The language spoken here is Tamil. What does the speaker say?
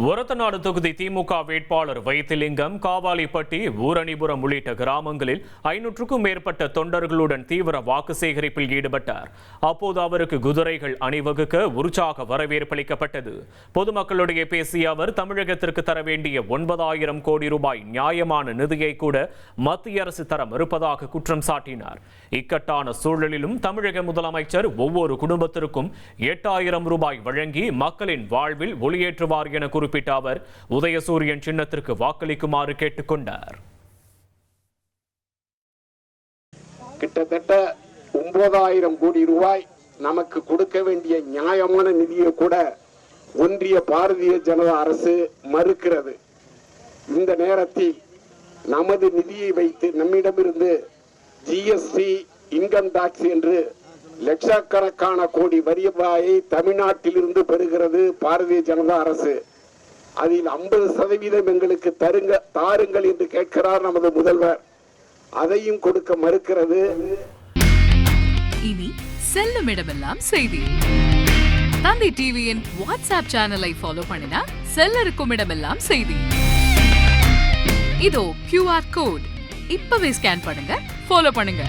ஒரத்தநாடு தொகுதி திமுக வேட்பாளர் வைத்திலிங்கம் காவாலிப்பட்டி ஊரணிபுரம் உள்ளிட்ட கிராமங்களில் 500க்கும் மேற்பட்ட தொண்டர்களுடன் தீவிர வாக்கு சேகரிப்பில் ஈடுபட்டார். அப்போது அவருக்கு குதிரைகள் அணிவகுக்க உற்சாக வரவேற்பளிக்கப்பட்டது. பொதுமக்களிடையே பேசிய அவர் தமிழகத்திற்கு தர வேண்டிய 9,000 கோடி ரூபாய் நியாயமான நிதியை கூட மத்திய அரசு தர மறுப்பதாக குற்றம் சாட்டினார். இக்கட்டான சூழலிலும் தமிழக முதலமைச்சர் ஒவ்வொரு குடும்பத்திற்கும் 8,000 ரூபாய் வழங்கி மக்களின் வாழ்வில் ஒளியேற்றுவார் என குறிப்பிட்ட அவர் உதயசூரியன் சின்னத்திற்கு வாக்களிக்குமாறு கேட்டுக்கொண்டார். கிட்டத்தட்ட 9,000 கோடி ரூபாய் நமக்கு கொடுக்க வேண்டிய நியாயமான நிதியை கூட ஒன்றிய பாரதிய ஜனதா அரசு மறுக்கிறது. இந்த நேரத்தில் நமது நிதியை வைத்து நம்மிடமிருந்து ஜிஎஸ்டி, இன்கம் டாக்ஸ் என்று லட்சக்கணக்கான கோடி வரிவாயை தமிழ்நாட்டிலிருந்து பெறுகிறது பாரதிய ஜனதா அரசு. அதில் 50% எங்களுக்கு தாருங்கள் என்று கேட்கிறார் நமது முதல்வர். அதையும் கொடுக்க மறுக்கிறது. இனி செல்லும் இடமெல்லாம் செய்தி. தந்தி டிவியின் வாட்ஸ்அப் சேனலை ஃபாலோ பண்ணினா செல்ல இருக்கும் இடமெல்லாம் செய்தி. இதோ QR கோட் இப்பவே ஸ்கேன் பண்ணுங்க, ஃபாலோ பண்ணுங்க.